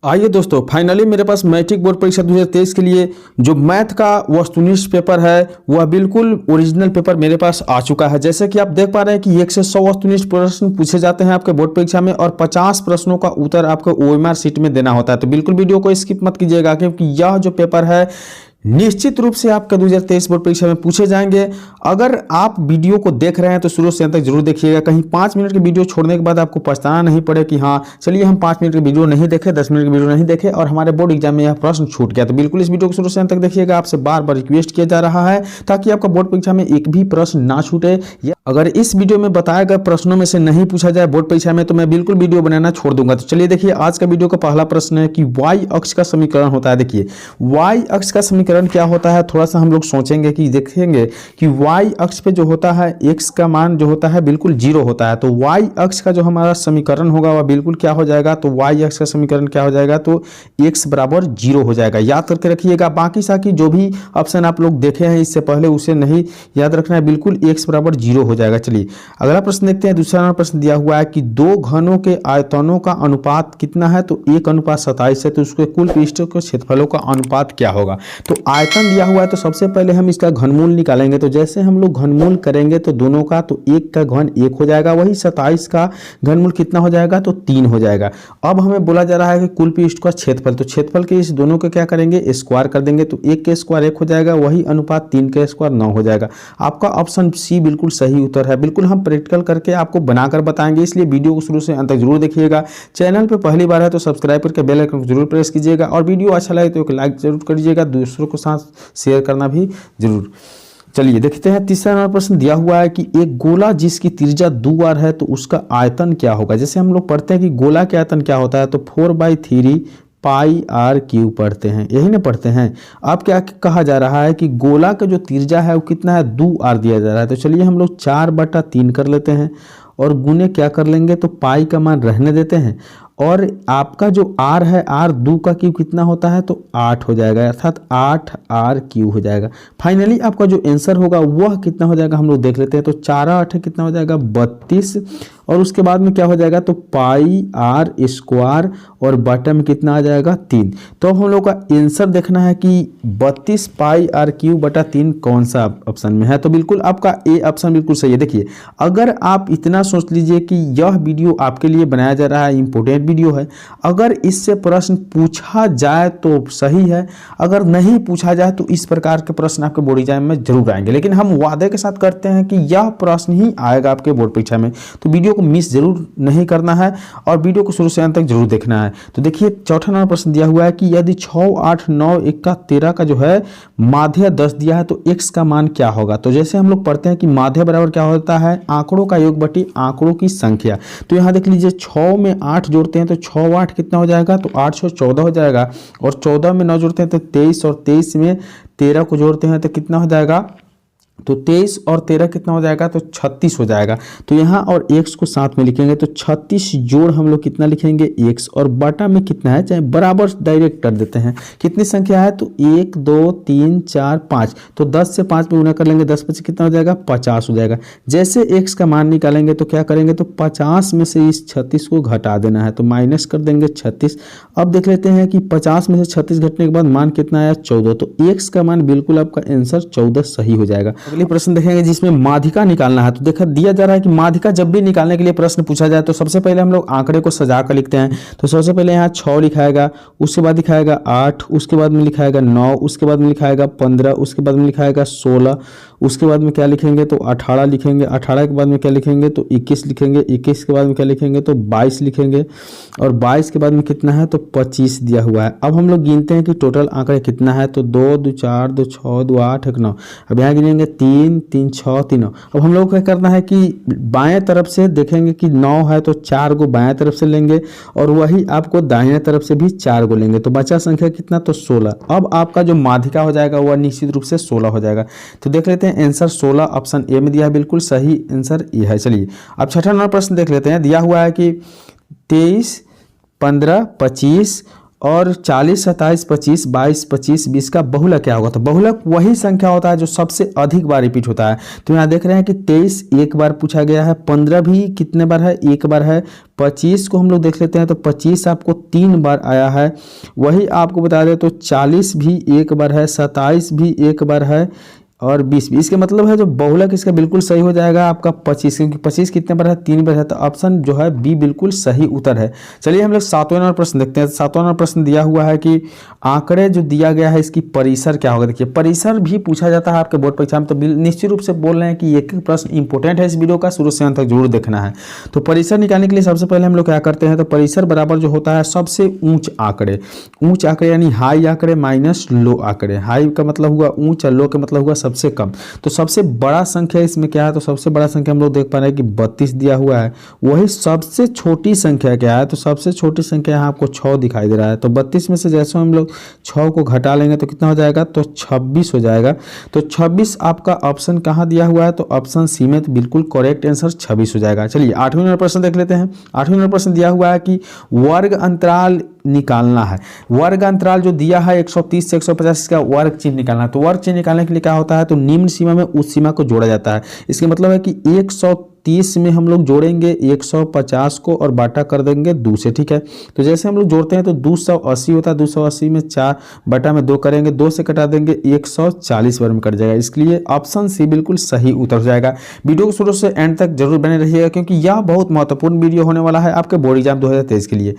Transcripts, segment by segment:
आइए दोस्तों, फाइनली मेरे पास मैट्रिक बोर्ड परीक्षा 2023 के लिए जो मैथ का वस्तुनिष्ठ पेपर है वह बिल्कुल ओरिजिनल पेपर मेरे पास आ चुका है। जैसे कि आप देख पा रहे हैं कि 1 से 100 वस्तुनिष्ठ प्रश्न पूछे जाते हैं आपके बोर्ड परीक्षा में और 50 प्रश्नों का उत्तर आपको ओएमआर शीट में देना होता है। तो बिल्कुल वीडियो को स्किप मत कीजिएगा, क्योंकि यह जो पेपर है निश्चित रूप से आपका 2023 बोर्ड परीक्षा में पूछे जाएंगे। अगर आप वीडियो को देख रहे हैं तो शुरू से अंत तक जरूर देखिएगा। कहीं 5 मिनट की वीडियो छोड़ने के बाद आपको पछताना नहीं पड़े कि हाँ चलिए हम 5 मिनट की वीडियो नहीं देखे, 10 मिनट की वीडियो नहीं देखे और हमारे बोर्ड एग्जाम में यह प्रश्न छूट गया। तो बिल्कुल इस वीडियो को शुरू से अंत तक देखिएगा। आपसे बार बार रिक्वेस्ट किया जा रहा है ताकि आपका बोर्ड परीक्षा में एक भी प्रश्न ना छूटे। अगर इस वीडियो में बताए गए प्रश्नों में से नहीं पूछा जाए बोर्ड परीक्षा में तो मैं बिल्कुल वीडियो बनाना छोड़ दूंगा। तो चलिए देखिए, आज का वीडियो का पहला प्रश्न है कि वाई अक्ष का समीकरण होता है। देखिए वाई अक्ष का समीकरण क्या होता है, थोड़ा सा हम लोग सोचेंगे कि देखेंगे कि वाई अक्ष पे जो होता है एक्स का मान जो होता है बिल्कुल 0 होता है। तो वाई अक्ष का जो हमारा समीकरण होगा वह बिल्कुल क्या हो जाएगा, तो वाई अक्ष का समीकरण क्या हो जाएगा, तो x बराबर 0 हो जाएगा। याद करके रखिएगा। बाकी साकी जो भी ऑप्शन आप लोग देखे हैं इससे पहले उसे नहीं याद रखना है, बिल्कुल x बराबर 0 हो जाएगा। चलिए अगला प्रश्न देखते हैं। दूसरा प्रश्न दिया हुआ है कि दो घनों के आयतनों का अनुपात कितना है, तो 1:27 है। तो उसके कुल पृष्ठों के क्षेत्रफलों का अनुपात क्या होगा। तो आयतन दिया हुआ है तो सबसे पहले हम इसका घनमूल निकालेंगे। तो जैसे हम लोग घनमूल करेंगे तो दोनों का, तो 1 का घन 1 हो जाएगा, वही 27 का घनमूल कितना हो जाएगा, तो 3 हो जाएगा। अब हमें बोला जा रहा है कि कुल पृष्ठ का क्षेत्रफल, तो क्षेत्रफल के इस दोनों के क्या करेंगे, स्क्वायर कर देंगे। तो 1 के स्क्वायर 1 हो जाएगा, वही अनुपात 3 के स्क्वायर 9 हो जाएगा। आपका ऑप्शन सी बिल्कुल सही उत्तर है। बिल्कुल हम प्रैक्टिकल करके आपको बनाकर बताएंगे, इसलिए वीडियो को शुरू से अंत तक जरूर देखिएगा। चैनल पर पहली बार है तो सब्सक्राइब करके बेल आइकन को जरूर प्रेस कीजिएगा और वीडियो अच्छा लगे तो एक लाइक जरूर करिएगा, दूसरों के साथ शेयर करना भी जरूर। चलिए देखते हैं। तीसरा प्रश्न दिया हुआ है कि एक गोला जिसकी त्रिज्या 2r है तो उसका आयतन क्या होगा। जैसे हम लोग पढ़ते हैं कि गोला के आयतन क्या होता है, तो 4/3 पाई आर क्यूब पढ़ते हैं, यही ना पढ़ते हैं। अब क्या कहा जा रहा है कि गोला का जो त्रिज्या है वो कितना है, 2r दिया जा रहा है। तो चलिए हम लोग 4/3 कर लेते हैं और गुने क्या कर लेंगे, तो पाई का मान रहने देते हैं और आपका जो r है, r 2 का क्यूब कितना होता है, तो 8 हो जाएगा, अर्थात 8r क्यूब हो जाएगा। फाइनली आपका जो आंसर होगा वह कितना हो जाएगा, हम लोग देख लेते हैं। तो 4 8 कितना हो जाएगा, 32 और उसके बाद में क्या हो जाएगा, तो पाई आर स्क्वायर और बटन में कितना आ जाएगा, 3। तो हम लोग का आंसर देखना है कि 32 पाई आर क्यूब बटा 3 कौन सा ऑप्शन में है। तो बिल्कुल आपका ए ऑप्शन बिल्कुल सही है। देखिए अगर आप इतना सोच लीजिए कि यह वीडियो आपके लिए बनाया जा रहा है, इंपॉर्टेंट वीडियो है, अगर इससे प्रश्न पूछा जाए तो सही है, अगर नहीं पूछा जाए तो इस प्रकार के प्रश्न आपके बोर्ड एग्जाम में जरूर आएंगे। लेकिन हम वादे के साथ करते हैं कि यह प्रश्न ही आएगा आपके बोर्ड परीक्षा में। तो वीडियो को मिस जरूर नहीं करना है और वीडियो को शुरू से अंत तक जरूर देखना है। तो देखिए चौथा नंबर प्रश्न दिया हुआ है कि यदि 6 8 9 1 का 13 का जो है माध्य 10 दिया है तो x का मान क्या होगा। तो जैसे हम लोग पढ़ते हैं कि माध्य बराबर क्या होता है, आंकड़ों का योग बटी आंकड़ों की संख्या। तो यहाँ देख लीजिए 6 में 8 जोड़ते हैं तो 6 8 कितना हो जाएगा, तो 8 6 14 हो जाएगा और 14 में 9 जोड़ते हैं तो 23 और 23 में 13 को जोड़ते हैं तो कितना हो जाएगा, तो 23 और 13 कितना हो जाएगा, तो 36 हो जाएगा। तो यहाँ और x को साथ में लिखेंगे तो 36 जोड़ हम लोग कितना लिखेंगे, x और बटा में कितना है, चाहे बराबर डायरेक्ट कर देते हैं। कितनी संख्या है, तो 1 2 3 4 5, तो 10 से 5 में गुना कर लेंगे, 10 से कितना हो जाएगा, 50 हो जाएगा। जैसे x का मान निकालेंगे तो क्या करेंगे, तो 50 में से इस 36 को घटा देना है, तो माइनस कर देंगे 36। अब देख लेते हैं कि 50 में से 36 घटने के बाद मान कितना आया, 14। तो x का मान बिल्कुल आपका आंसर 14 सही हो जाएगा। अगली प्रश्न देखेंगे जिसमें माध्यिका निकालना है। तो देखा दिया जा रहा है कि माध्यिका जब भी निकालने के लिए प्रश्न पूछा जाए तो सबसे पहले हम लोग आंकड़े को सजा कर लिखते हैं। तो सबसे पहले यहाँ 6 लिखाएगा, उसके बाद लिखाएगा 8, उसके बाद में लिखाएगा 9, उसके बाद में लिखाएगा 15, उसके बाद में लिखाएगा 16, उसके बाद में क्या लिखेंगे, तो 18 लिखेंगे, 18 के बाद में क्या लिखेंगे, तो 21 लिखेंगे, 21 के बाद में क्या लिखेंगे, तो 22 लिखेंगे और 22 के बाद में कितना है, तो 25 दिया हुआ है। अब हम लोग गिनते हैं कि टोटल आंकड़े कितना है, तो 2 2 4 2 6 2 8 1 9। अब यहाँ गिनेंगे 3 3 6 3 9। अब हम लोग क्या करना है कि बाएं तरफ से देखेंगे कि 9 है तो 4 को बाएं तरफ से लेंगे और वही आपको दाहिने तरफ से भी 4 को लेंगे, तो बचा संख्या कितना, तो 16। अब आपका जो माध्यिका हो जाएगा वह निश्चित रूप से 16 हो जाएगा। तो देख लेते हैं आंसर 16 ऑप्शन ए में दिया है, बिल्कुल सही आंसर ये है। चलिए अब छठा नंबर प्रश्न देख लेते हैं। दिया हुआ है कि 23 15 25 और 40, 27, 25, 22, 25, 20 का बहुलक क्या होगा? तो बहुलक वही संख्या होता है जो सबसे अधिक बार रिपीट होता है। तो यहाँ देख रहे हैं कि 23 एक बार पूछा गया है, 15 भी कितने बार है? एक बार है। 25 को हम लोग देख लेते हैं तो 25 आपको 3 बार आया है। वही आपको बता दें तो 40 भी एक बार है, 27 भी एक बार है और 20 भी। इसके मतलब है जो बहुलक इसका बिल्कुल सही हो जाएगा आपका 25, क्योंकि 25 कितने बार है? 3 बार है। तो ऑप्शन जो है बी बिल्कुल सही उत्तर है। चलिए हम लोग 7वां नंबर प्रश्न देखते हैं। 7वां नंबर प्रश्न दिया हुआ है कि आंकड़े जो दिया गया है इसकी परिसर क्या होगा? देखिए परिसर भी पूछा जाता है आपके बोर्ड परीक्षा में, तो निश्चित रूप से बोल रहे हैं कि एक प्रश्न इंपॉर्टेंट है, इस वीडियो का शुरू से अंत तक जरूर देखना है। तो परिसर निकालने के लिए सबसे पहले हम लोग क्या करते हैं? तो परिसर बराबर जो होता है सबसे ऊंच आंकड़े, ऊंच आंकड़े यानी हाई आंकड़े माइनस लो आंकड़े। हाई का मतलब हुआ ऊंच और लो का मतलब हुआ सबसे कम। तो सबसे बड़ा संख्या इसमें क्या है? तो सबसे बड़ा संख्या हम लोग देख पा रहे हैं कि 32 दिया हुआ है। वही सबसे छोटी संख्या क्या है? तो सबसे छोटी संख्या यहाँ आपको 6 दिखाई दे रहा है। तो 32 में से जैसे हम लोग 6 को घटा लेंगे तो कितना हो जाएगा? तो 26 हो जाएगा। तो 26 आपका ऑप्शन कहाँ दिया हुआ है? तो ऑप्शन सी में। तो बिल्कुल करेक्ट आंसर 26 हो जाएगा। चलिए 8वें नंबर प्रश्न देख लेते हैं। 8वें नंबर प्रश्न दिया हुआ है कि वर्ग अंतराल निकालना है। वर्ग अंतराल जो दिया है 130 से 150 का वर्ग चिन्ह निकालना है। तो वर्ग चिन्ह निकालने के लिए क्या होता है? तो निम्न सीमा में उस सीमा को जोड़ा जाता है। इसके मतलब है कि 130 में हम लोग जोड़ेंगे 150 को और बाटा कर देंगे 2 से, ठीक है। तो जैसे हम लोग जोड़ते हैं तो 280 होता है, 280 में 4 बटा में 2 करेंगे, 2 से कटा देंगे 140 बार में कट जाएगा। इसके लिए ऑप्शन सी बिल्कुल सही उत्तर हो जाएगा। वीडियो को शुरू से एंड तक जरूर बने रहिएगा क्योंकि यह बहुत महत्वपूर्ण वीडियो होने वाला है आपके बोर्ड एग्जाम 2023 के लिए।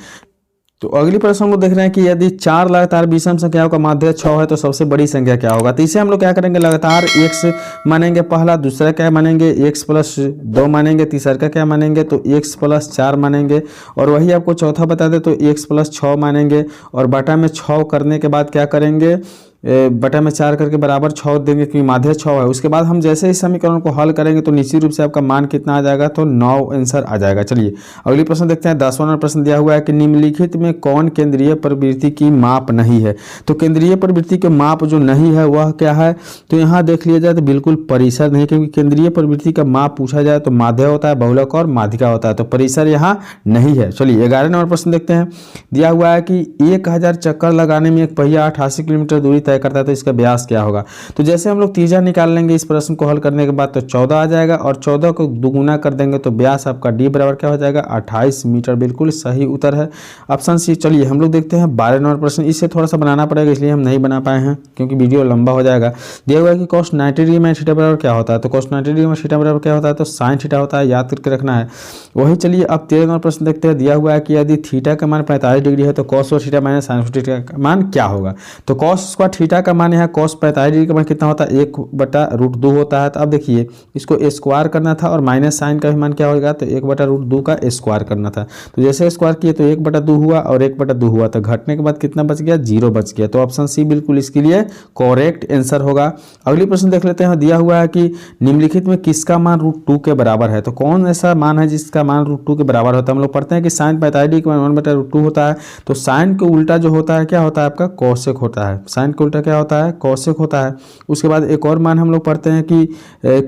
तो अगली प्रश्न हम लोग देख रहे हैं कि यदि 4 लगातार विषम संख्याओं का माध्य 6 है तो सबसे बड़ी संख्या क्या होगा? तो इसे हम लोग क्या करेंगे? लगातार x मानेंगे पहला, दूसरा क्या मानेंगे? x+2 मानेंगे, तीसरा का क्या मानेंगे? तो x+4 मानेंगे और वही आपको चौथा बता दे तो x+6 मानेंगे और बटा में 6 करने के बाद क्या करेंगे? बटा में 4 करके बराबर 6 देंगे क्योंकि माध्य 6 है। उसके बाद हम जैसे इस समीकरण को हल करेंगे तो निश्चित रूप से आपका मान कितना आ जाएगा? तो 9 आंसर आ जाएगा। चलिए अगली प्रश्न देखते हैं। 10वां नंबर प्रश्न दिया हुआ है कि निम्नलिखित में कौन केंद्रीय प्रवृत्ति की माप नहीं है? तो केंद्रीय प्रवृत्ति के माप जो नहीं है वह क्या है? तो यहाँ देख लिया जाए तो बिल्कुल परिसर नहीं, क्योंकि केंद्रीय प्रवृत्ति का माप पूछा जाए तो माध्य होता है, बहुलक और माध्यिका होता है, तो परिसर यहाँ नहीं है। चलिए 11 नंबर प्रश्न देखते हैं। दिया हुआ है कि 1000 चक्कर लगाने में एक पहिया 88 किलोमीटर दूरी तय करता है तो इसका व्यास क्या होगा? तो जैसे हम लोग तीजा निकाल लेंगे इस प्रश्न को हल करने के बाद तो 14 आ जाएगा और 14 को दुगुना कर देंगे तो व्यास आपका डी बराबर क्या हो जाएगा? 28 मीटर। बिल्कुल सही उत्तर है ऑप्शन सी। चलिए हम लोग देखते हैं 12 नंबर प्रश्न। इससे थोड़ा सा बनाना पड़ेगा इसलिए हम नहीं बना पाए हैं क्योंकि वीडियो लंबा हो जाएगा। दिया हुआ है कि cos 90 डिग्री में थीटा बराबर क्या होता है? तो cos 90 डिग्री में थीटा बराबर क्या होता है? तो sin थीटा होता है, याद करके रखना है। वही चलिए अब 13 नंबर प्रश्न देखते हैं। दिया हुआ है कि यदि थीटा का मान 45 डिग्री है तो cos और थीटा माइनस sin थीटा का मान क्या होगा? तो cos स्क्वायर थीटा का मान यहाँ cos 45 डिग्री का मान कितना होता है? 1/√2 होता है। तो अब देखिए इसको स्क्वायर करना था और माइनस साइन का भी मान क्या होगा? तो 1/√2 का स्क्वायर करना था। तो जैसे स्क्वायर किए तो 1/2 हुआ और 1/2 हुआ, तो घटने के बाद कितना बच गया? 0 बच गया। तो ऑप्शन सी बिल्कुल इसके लिए करेक्ट आंसर होगा। अगली प्रश्न देख लेते हैं। दिया हुआ है कि निम्नलिखित में किसका मान √2 के बराबर है? तो कौन ऐसा मान है जिसका मान √2 के बराबर होता है? हम लोग पढ़ते हैं कि साइन 45 डिग्री का मान 1/√2 होता है। तो साइन के उल्टा जो होता है क्या होता है? आपका कोसेक होता है। साइन के उल्टा क्या होता है? कोसेक होता है। उसके बाद एक और मान हम लोग पढ़ते हैं कि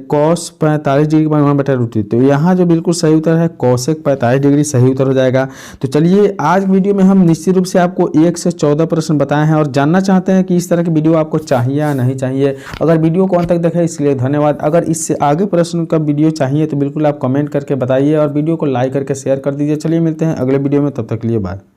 cos 45 डिग्री का मान 1/√2। तो यहाँ जो बिल्कुल सही उत्तर है कोसेक 45 डिग्री सही उत्तर हो जाएगा। तो चलिए आज वीडियो में हम निश्चित रूप से आपको 1 से 14 प्रश्न बताए हैं और जानना चाहते हैं कि इस तरह की वीडियो आपको चाहिए या नहीं चाहिए। अगर वीडियो को अंत तक देखें इसके लिए धन्यवाद। अगर इससे आगे प्रश्न का वीडियो चाहिए तो बिल्कुल आप कमेंट करके बताइए और वीडियो को लाइक करके शेयर कर दीजिए। चलिए मिलते हैं अगले वीडियो में, तब तक के लिए बाय।